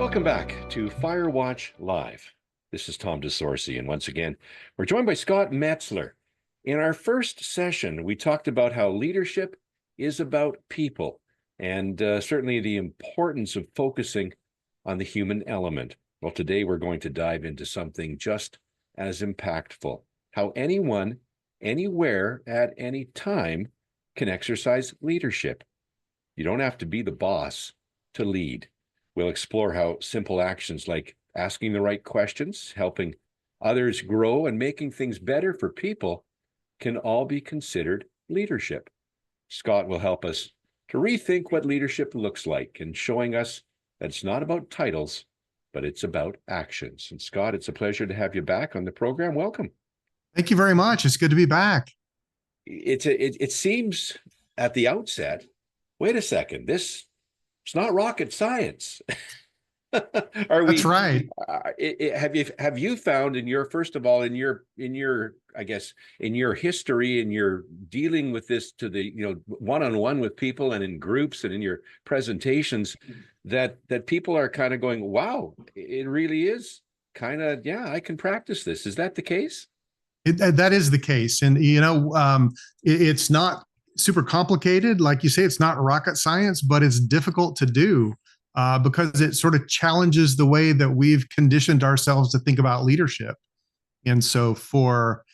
Welcome back to Firewatch Live. This is Tom DeSorcy, and once again, we're joined by Scott Metzler. In our first session, we talked about how leadership is about people, and certainly the importance of focusing on the human element. Well, today we're going to dive into something just as impactful: how anyone, anywhere, at any time can exercise leadership. You don't have to be the boss to lead. We'll explore how simple actions like asking the right questions, helping others grow, and making things better for people can all be considered leadership. Scott will help us to rethink what leadership looks like and showing us that it's not about titles, but it's about actions. And Scott, it's a pleasure to have you back on the program. Welcome. Thank you very much. It's good to be back. It seems at the outset, wait a second, it's not rocket science. That's right. Have you found in your, first of all, in your I guess in your history, in your dealing with this to the one-on-one with people and in groups and in your presentations, that people are kind of going, wow, it really is kind of, yeah, I can practice this. Is that the case? That is the case. And, it's not super complicated. Like you say, it's not rocket science, but it's difficult to do because it sort of challenges the way that we've conditioned ourselves to think about leadership. And so for,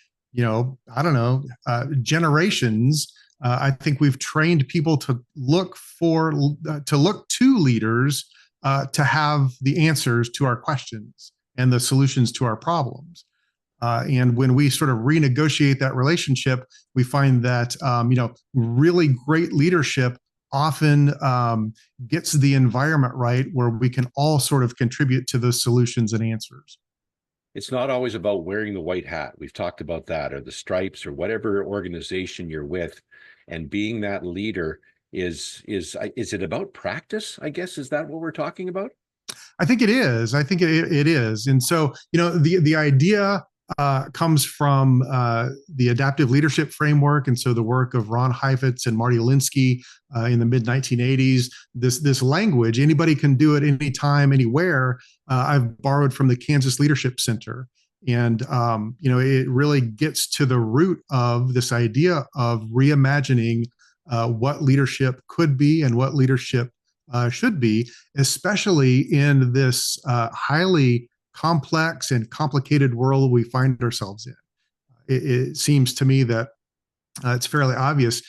generations, I think we've trained people to look to leaders to have the answers to our questions and the solutions to our problems. And when we sort of renegotiate that relationship, we find that, really great leadership often gets the environment right where we can all sort of contribute to those solutions and answers. It's not always about wearing the white hat. We've talked about that, or the stripes, or whatever organization you're with, and being that leader is it about practice? I guess, is that what we're talking about? I think it is. I think it is. And so, the idea comes from the adaptive leadership framework, and so the work of Ron Heifetz and Marty Linsky in the mid 1980s. This language, anybody can do it anytime, anywhere. I've borrowed from the Kansas Leadership Center, and it really gets to the root of this idea of reimagining what leadership could be and what leadership should be, especially in this highly complex and complicated world we find ourselves in. It seems to me that it's fairly obvious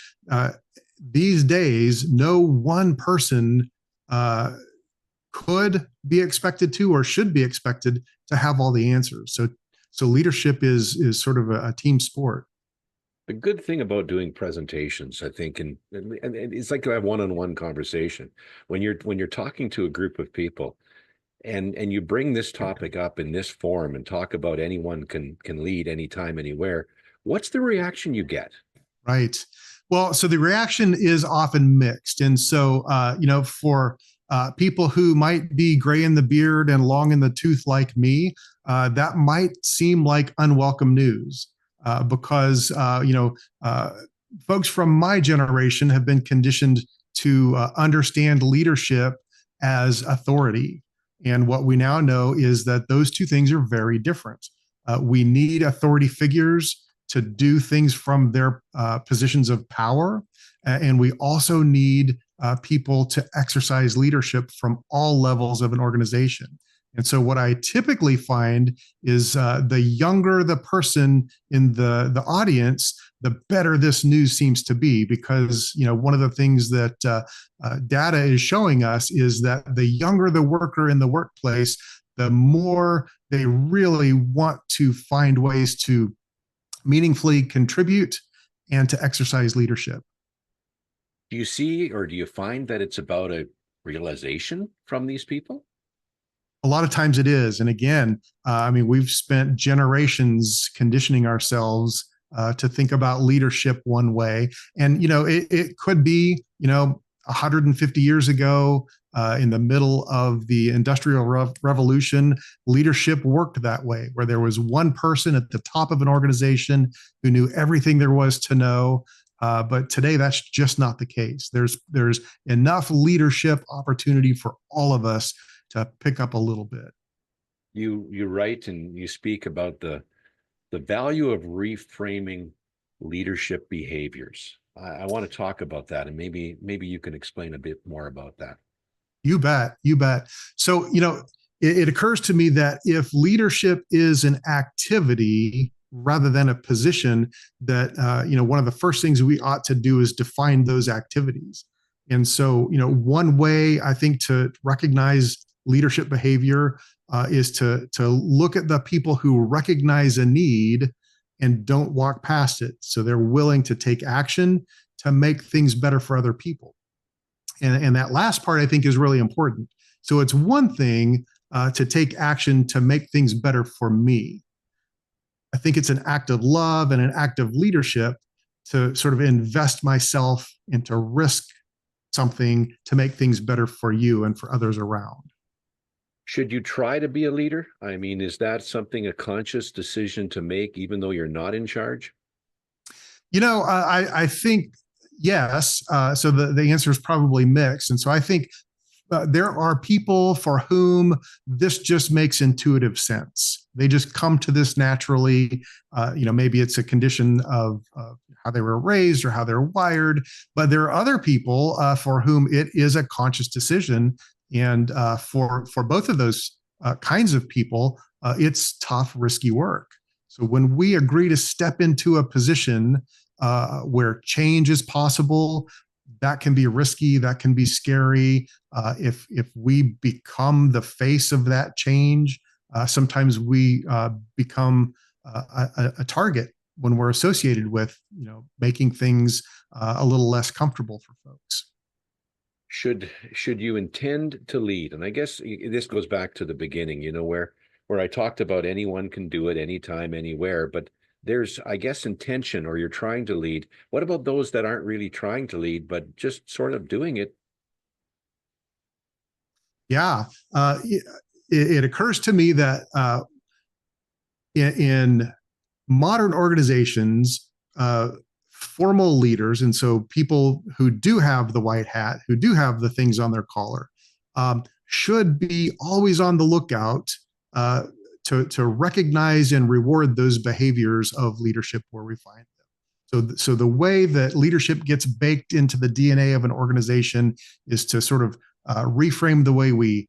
these days, no one person could be expected to or should be expected to have all the answers. So leadership is sort of a team sport. The good thing about doing presentations, I think, and it's like to have one-on-one conversation when you're talking to a group of people, and you bring this topic up in this forum and talk about anyone can lead anytime, anywhere. What's the reaction you get? Right. Well, so the reaction is often mixed. And so, for people who might be gray in the beard and long in the tooth like me, that might seem like unwelcome news because, folks from my generation have been conditioned to understand leadership as authority. And what we now know is that those two things are very different. We need authority figures to do things from their positions of power. And we also need people to exercise leadership from all levels of an organization. And so what I typically find is the younger the person in the audience, the better this news seems to be, because one of the things that data is showing us is that the younger the worker in the workplace, the more they really want to find ways to meaningfully contribute and to exercise leadership. Do you see, or do you find that it's about a realization from these people? A lot of times it is. And again, we've spent generations conditioning ourselves to think about leadership one way. And, it could be, 150 years ago, in the middle of the Industrial Revolution, leadership worked that way, where there was one person at the top of an organization who knew everything there was to know. But today, that's just not the case. There's enough leadership opportunity for all of us to pick up a little bit. You write and you speak about the value of reframing leadership behaviors. I want to talk about that, and maybe you can explain a bit more about that. You bet. You bet. So, it occurs to me that if leadership is an activity rather than a position, that, one of the first things we ought to do is define those activities. And so, one way I think to recognize leadership behavior is to look at the people who recognize a need and don't walk past it. So they're willing to take action to make things better for other people. And that last part I think is really important. So it's one thing to take action to make things better for me. I think it's an act of love and an act of leadership to sort of invest myself and to risk something to make things better for you and for others around. Should you try to be a leader? I mean, is that something, a conscious decision to make, even though you're not in charge? I think yes. So the answer is probably mixed. And so I think there are people for whom this just makes intuitive sense. They just come to this naturally. Maybe it's a condition of how they were raised or how they're wired. But there are other people for whom it is a conscious decision. And for both of those kinds of people, it's tough, risky work. So when we agree to step into a position where change is possible, that can be risky, that can be scary. If we become the face of that change, sometimes we become a target when we're associated with, making things a little less comfortable for folks. Should you intend to lead? And I guess this goes back to the beginning, where I talked about anyone can do it anytime, anywhere, but there's, I guess, intention, or you're trying to lead. What about those that aren't really trying to lead, but just sort of doing it? Yeah. It occurs to me that in modern organizations, formal leaders, and so people who do have the white hat, who do have the things on their collar, should be always on the lookout to recognize and reward those behaviors of leadership where we find them. So the way that leadership gets baked into the DNA of an organization is to sort of reframe the way we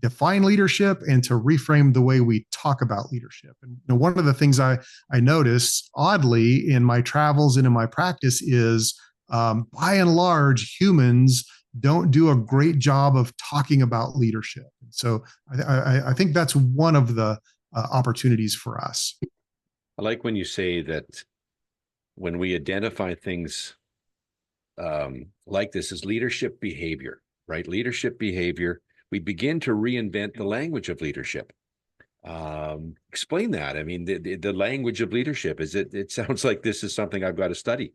define leadership and to reframe the way we talk about leadership. And one of the things I notice oddly in my travels and in my practice is by and large, humans don't do a great job of talking about leadership. So I think that's one of the opportunities for us. I like when you say that when we identify things like this as leadership behavior, right? Leadership behavior, we begin to reinvent the language of leadership. Explain that. I mean, the language of leadership, it sounds like this is something I've got to study.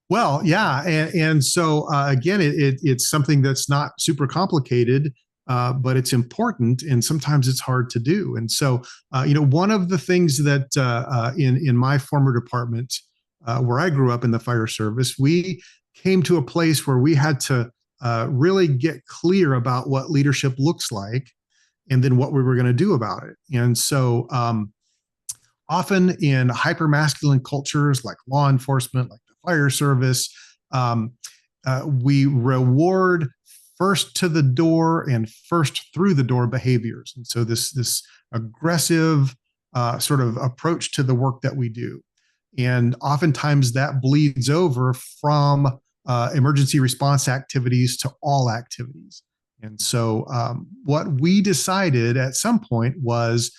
Well, yeah. And so, again, it's something that's not super complicated, but it's important. And sometimes it's hard to do. And so, one of the things that in my former department, where I grew up in the fire service, we came to a place where we had to really get clear about what leadership looks like and then what we were going to do about it. And so often in hyper-masculine cultures like law enforcement, like the fire service, we reward first to the door and first through the door behaviors. And so this aggressive sort of approach to the work that we do. And oftentimes that bleeds over from emergency response activities to all activities. And so what we decided at some point was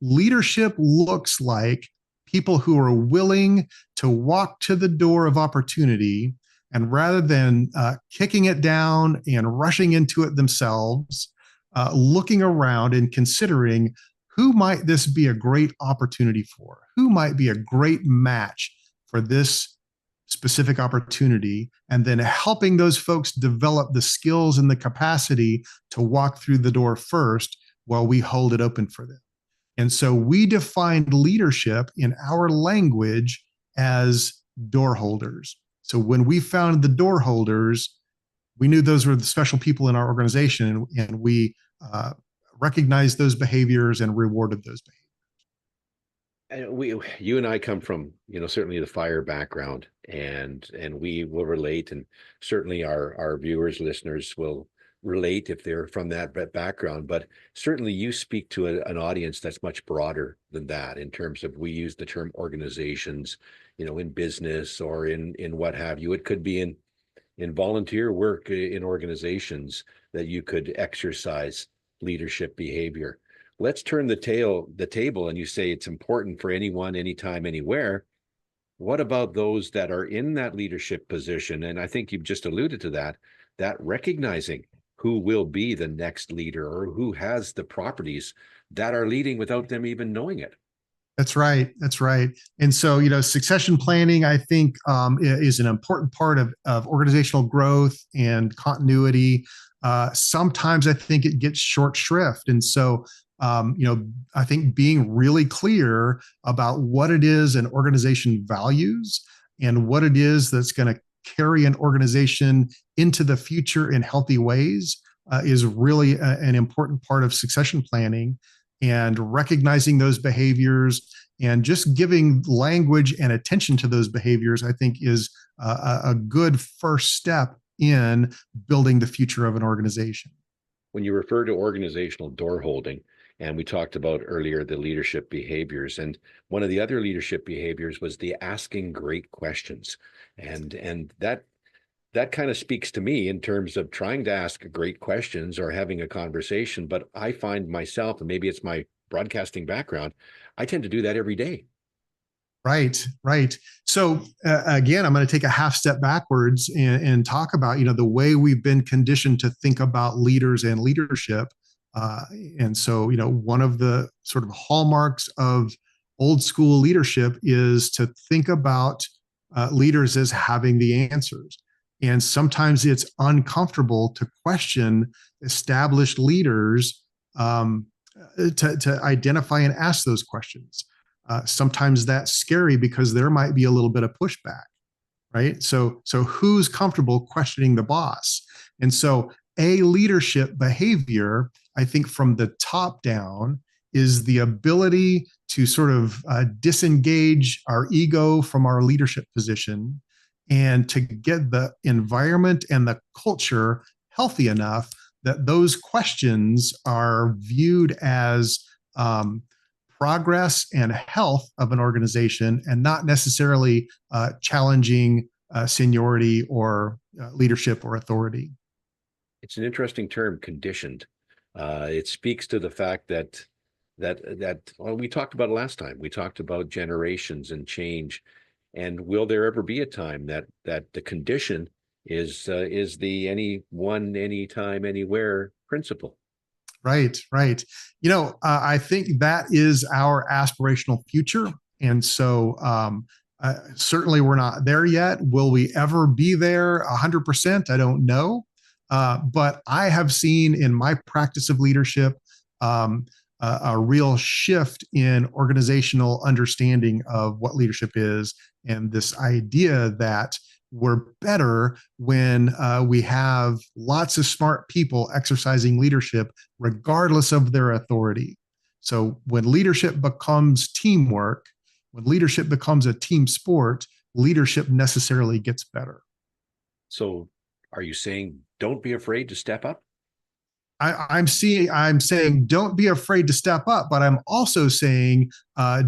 leadership looks like people who are willing to walk to the door of opportunity, and rather than kicking it down and rushing into it themselves, looking around and considering who might this be a great opportunity for, who might be a great match for this specific opportunity, and then helping those folks develop the skills and the capacity to walk through the door first while we hold it open for them. And so we defined leadership in our language as door holders. So when we found the door holders, we knew those were the special people in our organization, and we uh, recognized those behaviors and rewarded those behaviors. And you and I come from, certainly the fire background, and we will relate, and certainly our viewers, listeners will relate if they're from that background. But certainly you speak to an audience that's much broader than that in terms of, we use the term organizations, in business or in what have you. It could be in volunteer work in organizations that you could exercise leadership behavior. Let's turn the table, and you say it's important for anyone, anytime, anywhere. What about those that are in that leadership position? And I think you've just alluded to that recognizing who will be the next leader or who has the properties that are leading without them even knowing it. That's right. That's right. And so, succession planning, I think, is an important part of organizational growth and continuity. Sometimes I think it gets short shrift. And so, I think being really clear about what it is an organization values and what it is that's going to carry an organization into the future in healthy ways is really an important part of succession planning, and recognizing those behaviors and just giving language and attention to those behaviors, I think, is a good first step in building the future of an organization. When you refer to organizational door holding, and we talked about earlier the leadership behaviors, and one of the other leadership behaviors was the asking great questions, and that kind of speaks to me in terms of trying to ask great questions or having a conversation. But I find myself, and maybe it's my broadcasting background, I tend to do that every day. Right, right. So again, I'm going to take a half step backwards and talk about the way we've been conditioned to think about leaders and leadership. And so one of the sort of hallmarks of old school leadership is to think about leaders as having the answers. And sometimes it's uncomfortable to question established leaders, to identify and ask those questions. Sometimes that's scary because there might be a little bit of pushback, right? So who's comfortable questioning the boss? And so a leadership behavior, I think, from the top down, is the ability to sort of disengage our ego from our leadership position and to get the environment and the culture healthy enough that those questions are viewed as progress and health of an organization, and not necessarily challenging seniority or leadership or authority. It's an interesting term, conditioned. It speaks to the fact that well, we talked about it last time. We talked about generations and change. And will there ever be a time that the condition is the anyone, anytime, anywhere principle? Right, right. I think that is our aspirational future. And so certainly we're not there yet. Will we ever be there 100%? I don't know. But I have seen in my practice of leadership a real shift in organizational understanding of what leadership is, and this idea that we're better when we have lots of smart people exercising leadership regardless of their authority. So when leadership becomes teamwork, when leadership becomes a team sport, leadership necessarily gets better. So are you saying don't be afraid to step up? I'm saying don't be afraid to step up, but I'm also saying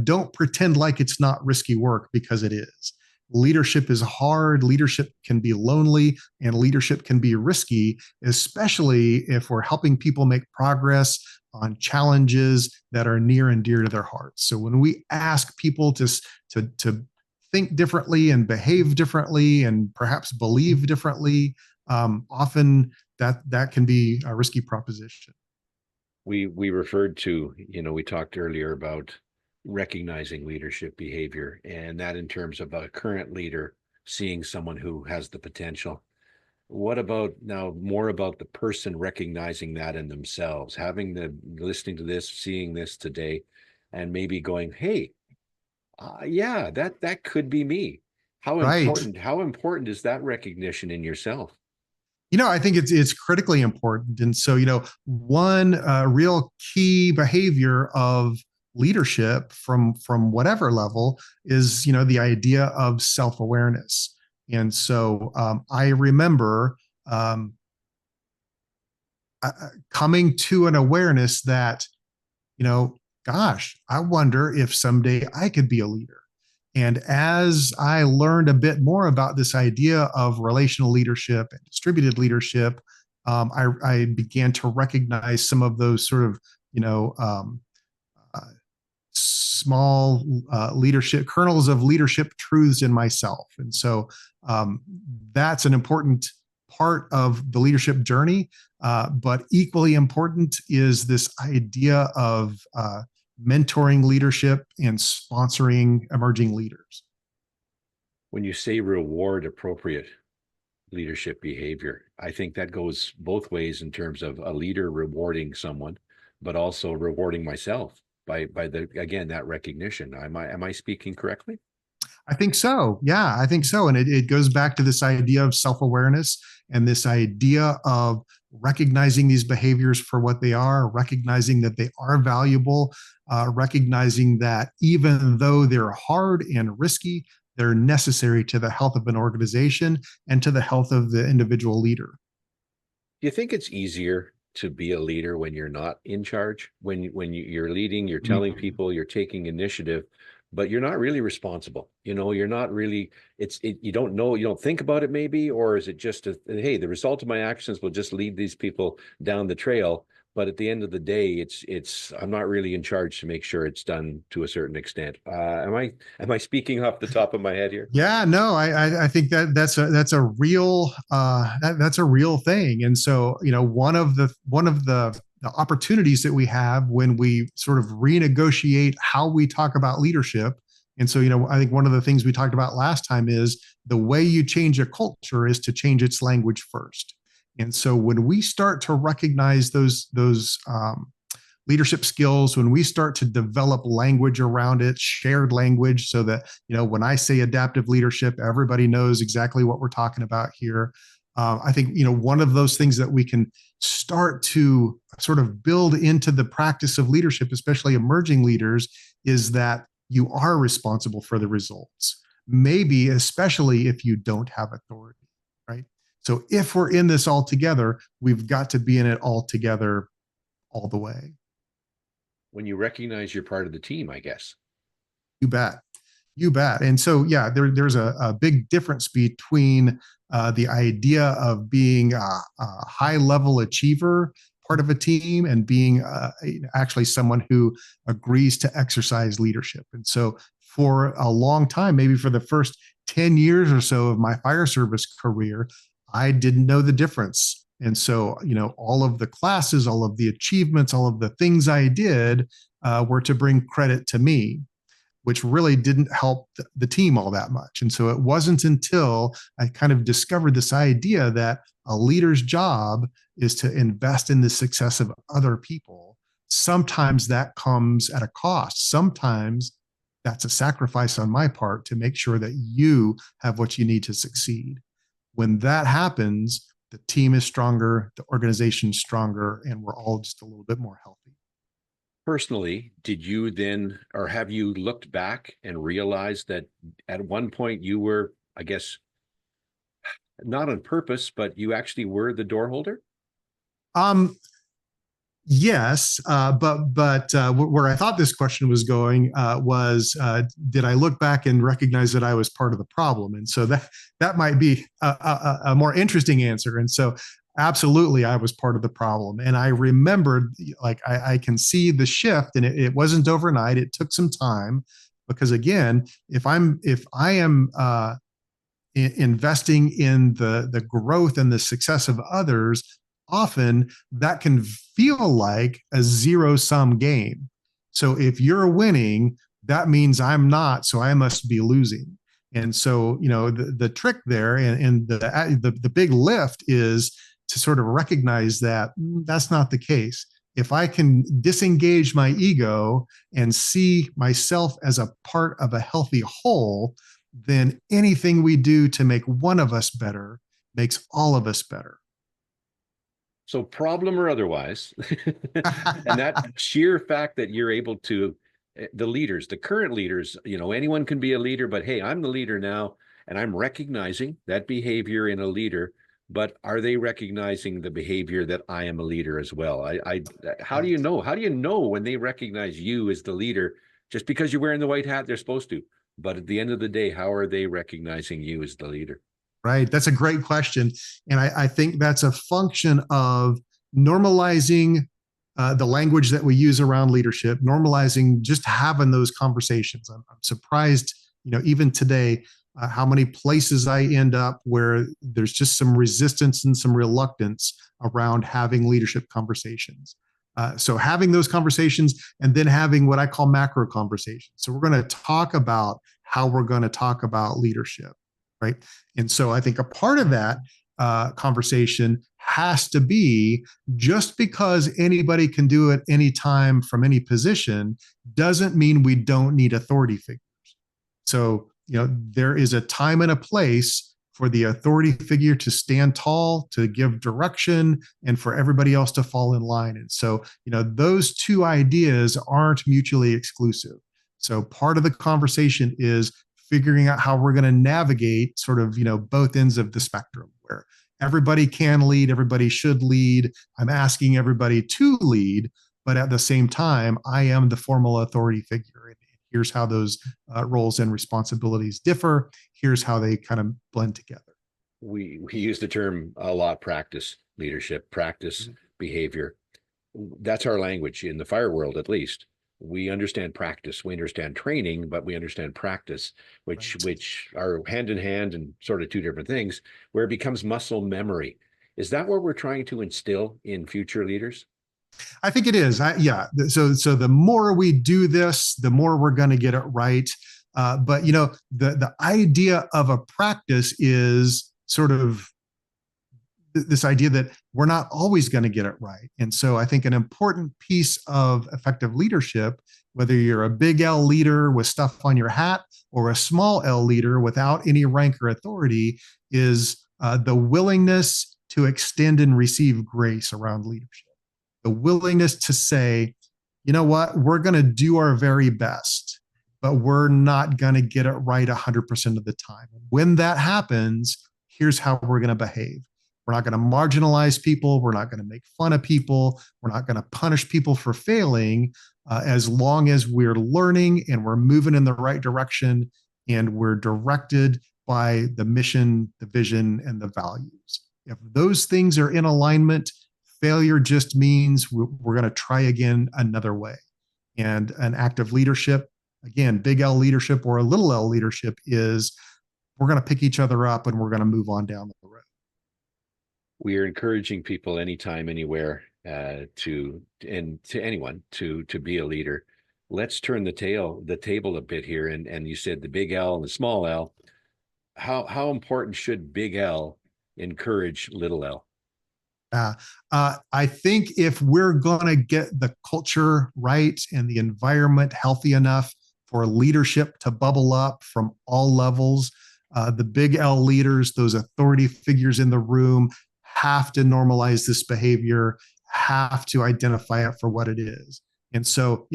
don't pretend like it's not risky work, because it is. Leadership is hard, leadership can be lonely, and leadership can be risky, especially if we're helping people make progress on challenges that are near and dear to their hearts. So when we ask people to think differently and behave differently and perhaps believe differently, often that can be a risky proposition. We referred to, we talked earlier about recognizing leadership behavior, and that in terms of a current leader seeing someone who has the potential. What about now, more about the person recognizing that in themselves, listening to this, seeing this today, and maybe going, hey, yeah, that could be me. How Right. important is that recognition in yourself? I think it's critically important. And so, one real key behavior of leadership from whatever level is, the idea of self-awareness. And so I remember um, coming to an awareness that, gosh, I wonder if someday I could be a leader. And as I learned a bit more about this idea of relational leadership and distributed leadership, I began to recognize some of those sort of, uh, small leadership kernels of leadership truths in myself. And so that's an important part of the leadership journey. But equally important is this idea of mentoring leadership and sponsoring emerging leaders. When you say reward appropriate leadership behavior, I think that goes both ways in terms of a leader rewarding someone, but also rewarding myself by the again that recognition. Am I speaking correctly? I think so. Yeah, I think so. And it goes back to this idea of self awareness and this idea of recognizing these behaviors for what they are, recognizing that they are valuable, recognizing that even though they're hard and risky, they're necessary to the health of an organization and to the health of the individual leader. Do you think it's easier to be a leader when you're not in charge? You're leading, you're telling people, you're taking initiative, but you're not really responsible. You're not really, you don't know, you don't think about it maybe, or is it just hey, the result of my actions will just lead these people down the trail. But at the end of the day, I'm not really in charge to make sure it's done to a certain extent. Am I speaking off the top of my head here? Yeah, no, I think that's a real that's a real thing. And so, one of the opportunities that we have when we sort of renegotiate how we talk about leadership. And so, I think one of the things we talked about last time is the way you change a culture is to change its language first. And so when we start to recognize those leadership skills, when we start to develop language around it, shared language, so that, when I say adaptive leadership, everybody knows exactly what we're talking about here. I think, one of those things that we can start to sort of build into the practice of leadership, especially emerging leaders, is that you are responsible for the results. Maybe, especially if you don't have authority, right? So if we're in this all together, we've got to be in it all together all the way. When you recognize you're part of the team, I guess. You bet. You bet. And so, yeah, there's a big difference between the idea of being a high level achiever, part of a team, and being actually someone who agrees to exercise leadership. And so, for a long time, maybe for the first 10 years or so of my fire service career, I didn't know the difference. And so, all of the classes, all of the achievements, all of the things I did were to bring credit to me, which really didn't help the team all that much. And so it wasn't until I kind of discovered this idea that a leader's job is to invest in the success of other people. Sometimes that comes at a cost. Sometimes that's a sacrifice on my part to make sure that you have what you need to succeed. When that happens, the team is stronger, the organization's stronger, and we're all just a little bit more healthy. Personally, did you then, or have you looked back and realized that at one point you were, I guess, not on purpose, but you actually were the door holder? Yes, but where I thought this question was going was, did I look back and recognize that I was part of the problem? And so that might be a more interesting answer. And so, absolutely, I was part of the problem. And I remembered, like, I can see the shift, and it wasn't overnight. It took some time, because again, if I am investing in the growth and the success of others, often that can feel like a zero sum game. So if you're winning, that means I'm not, so I must be losing. And so, the trick there, and the big lift is to sort of recognize that that's not the case. If I can disengage my ego and see myself as a part of a healthy whole, then anything we do to make one of us better makes all of us better. So problem or otherwise, and that sheer fact that you're able to, the leaders, the current leaders, anyone can be a leader, but hey, I'm the leader now, and I'm recognizing that behavior in a leader, but are they recognizing the behavior that I am a leader as well? How do you Right. know? How do you know when they recognize you as the leader? Just because you're wearing the white hat, they're supposed to. But at the end of the day, how are they recognizing you as the leader? Right. That's a great question. And I think that's a function of normalizing the language that we use around leadership, normalizing just having those conversations. I'm surprised, even today, how many places I end up where there's just some resistance and some reluctance around having leadership conversations. So having those conversations and then having what I call macro conversations. So we're going to talk about how we're going to talk about leadership, right? And so I think a part of that conversation has to be just because anybody can do it anytime from any position doesn't mean we don't need authority figures. So, there is a time and a place for the authority figure to stand tall, to give direction, and for everybody else to fall in line. And so, those two ideas aren't mutually exclusive. So, part of the conversation is figuring out how we're going to navigate sort of, both ends of the spectrum where everybody can lead, everybody should lead. I'm asking everybody to lead, but at the same time, I am the formal authority figure. And here's how those roles and responsibilities differ. Here's how they kind of blend together. We use the term a lot: practice leadership, practice behavior. That's our language in the fire world, at least. We understand practice, we understand training, but we understand practice, which Right. which are hand in hand and sort of two different things, where it becomes muscle memory. Is that what we're trying to instill in future leaders? I think it is. Yeah. So the more we do this, the more we're going to get it right. But the idea of a practice is sort of this idea that we're not always going to get it right. And so I think an important piece of effective leadership, whether you're a big L leader with stuff on your hat or a small L leader without any rank or authority, is the willingness to extend and receive grace around leadership. The willingness to say, you know what, we're going to do our very best, but we're not going to get it right 100% of the time. When that happens, here's how we're going to behave. We're not going to marginalize people. We're not going to make fun of people. We're not going to punish people for failing as long as we're learning and we're moving in the right direction and we're directed by the mission, the vision, and the values. If those things are in alignment, failure just means we're going to try again another way. And an active leadership, again, big L leadership or a little L leadership, is we're going to pick each other up and we're going to move on down the road. We are encouraging people anytime, anywhere, to anyone to be a leader. Let's turn the table a bit here, and you said the big L and the small L. How important should big L encourage little L? I think if we're going to get the culture right and the environment healthy enough for leadership to bubble up from all levels, the big L leaders, those authority figures in the room, have to normalize this behavior, have to identify it for what it is. And so,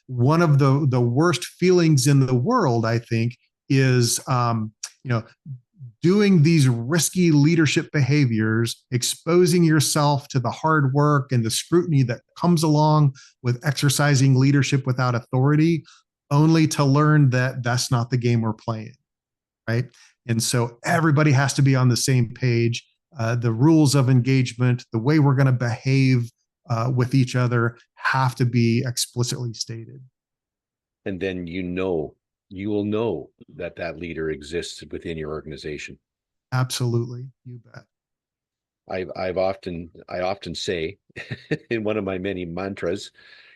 one of the worst feelings in the world, I think, is doing these risky leadership behaviors, exposing yourself to the hard work and the scrutiny that comes along with exercising leadership without authority, only to learn that that's not the game we're playing, right? And so everybody has to be on the same page. The rules of engagement, the way we're going to behave with each other have to be explicitly stated. And then you will know that leader exists within your organization. Absolutely, you bet. I often say in one of my many mantras,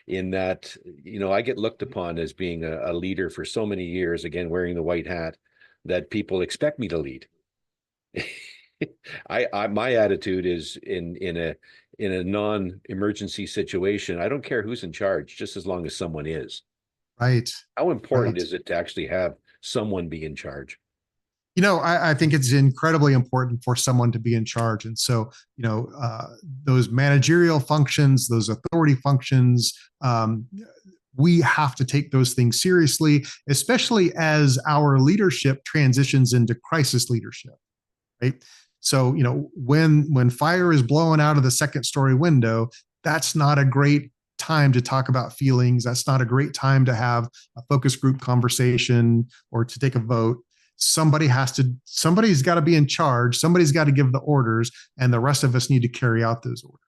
in that, I get looked upon as being a leader for so many years, again, wearing the white hat, that people expect me to lead. My attitude is in a non-emergency situation, I don't care who's in charge, just as long as someone is. Right. How important Right. is it to actually have someone be in charge? I think it's incredibly important for someone to be in charge. And so, those managerial functions, those authority functions, we have to take those things seriously, especially as our leadership transitions into crisis leadership, right? So, when fire is blowing out of the second story window, that's not a great time to talk about feelings. That's not a great time to have a focus group conversation or to take a vote. Somebody's got to be in charge. Somebody's got to give the orders, and the rest of us need to carry out those orders.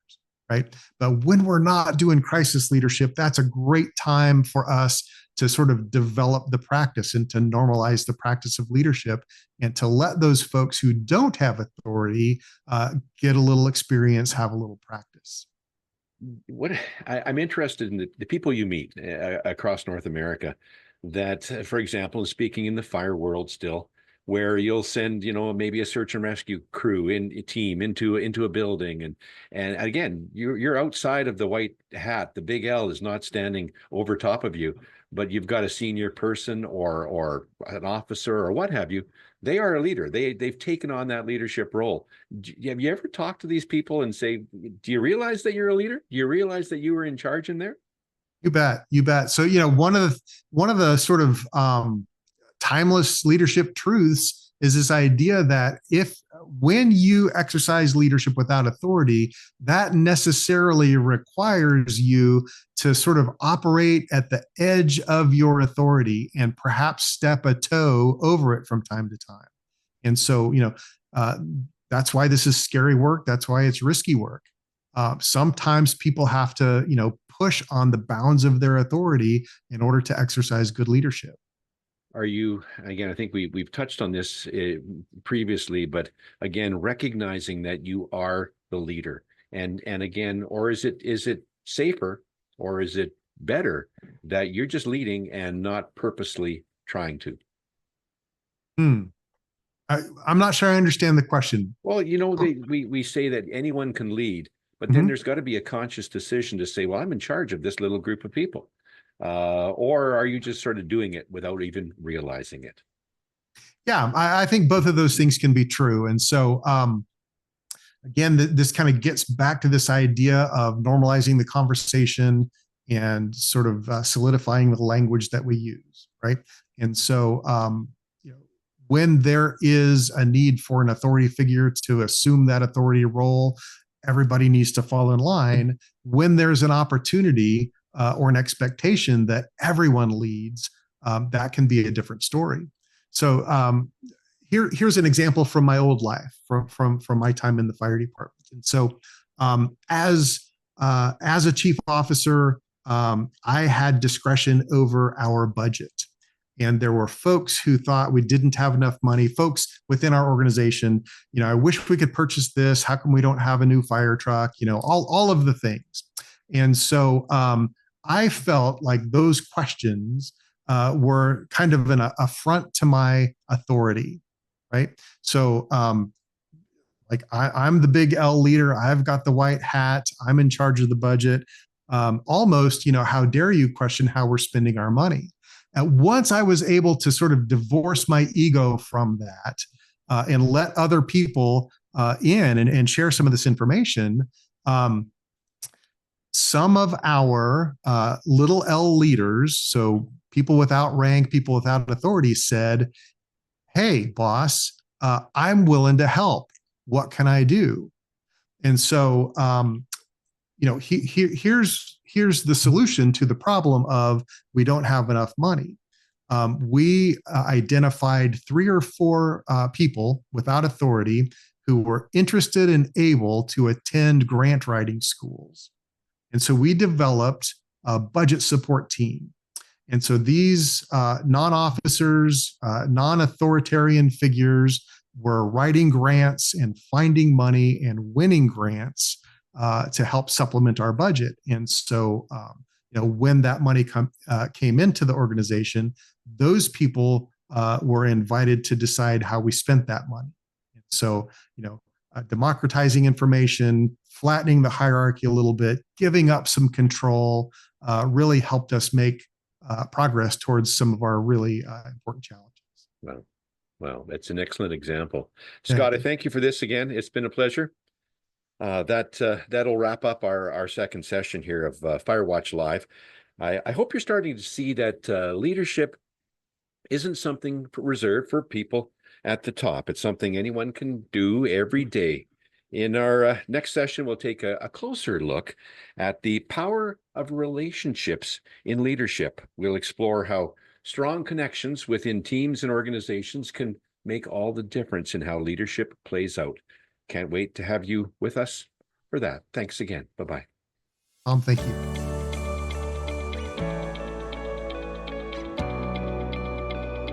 Right. But when we're not doing crisis leadership, that's a great time for us to sort of develop the practice and to normalize the practice of leadership and to let those folks who don't have authority get a little experience, have a little practice. I'm interested in the people you meet across North America that, for example, speaking in the fire world still, where you'll send, maybe a search and rescue crew in a team into a building. And again, you're outside of the white hat. The big L is not standing over top of you, but you've got a senior person or an officer or what have you. They are a leader. They've taken on that leadership role. Have you ever talked to these people and say, do you realize that you're a leader? Do you realize that you were in charge in there? You bet. You bet. So, one of the sort of timeless leadership truths is this idea that when you exercise leadership without authority, that necessarily requires you to sort of operate at the edge of your authority and perhaps step a toe over it from time to time. And so, that's why this is scary work. That's why it's risky work. Sometimes people have to, push on the bounds of their authority in order to exercise good leadership. Are you, again, I think we've touched on this previously, but again, recognizing that you are the leader, and again, or is it safer, or is it better that you're just leading and not purposely trying to? I'm not sure I understand the question. Well, we say that anyone can lead, but then there's got to be a conscious decision to say, well, I'm in charge of this little group of people. Or are you just sort of doing it without even realizing it? Yeah, I think both of those things can be true. And so, again, this kind of gets back to this idea of normalizing the conversation and sort of solidifying the language that we use, right? And so, when there is a need for an authority figure to assume that authority role, everybody needs to fall in line. When there's an opportunity or an expectation that everyone leads, that can be a different story. So here's an example from my old life, from my time in the fire department. And so as a chief officer, I had discretion over our budget. And there were folks who thought we didn't have enough money, folks within our organization, I wish we could purchase this. How come we don't have a new fire truck? All of the things. And so I felt like those questions were kind of an affront to my authority, right? So I'm the big L leader. I've got the white hat. I'm in charge of the budget. Almost, how dare you question how we're spending our money? And once I was able to sort of divorce my ego from that and let other people in and share some of this information, some of our little L leaders, so people without rank, people without authority, said, "Hey, boss, I'm willing to help. What can I do?" And so, here's the solution to the problem of we don't have enough money. We identified 3 or 4 people without authority who were interested and able to attend grant writing schools. And so we developed a budget support team. And so these non-officers, non-authoritarian figures were writing grants and finding money and winning grants to help supplement our budget. And so, when that money came into the organization, those people were invited to decide how we spent that money. And so, democratizing information, flattening the hierarchy a little bit, giving up some control, really helped us make progress towards some of our really important challenges. Wow. Wow, that's an excellent example. Thank Scott, I you. thank you for this again. It's been a pleasure. That'll wrap up our second session here of Firewatch Live. I hope you're starting to see that leadership isn't something reserved for people at the top. It's something anyone can do every day. In our next session, we'll take a closer look at the power of relationships in leadership. We'll explore how strong connections within teams and organizations can make all the difference in how leadership plays out. Can't wait to have you with us for that. Thanks again. Bye-bye. Thank you.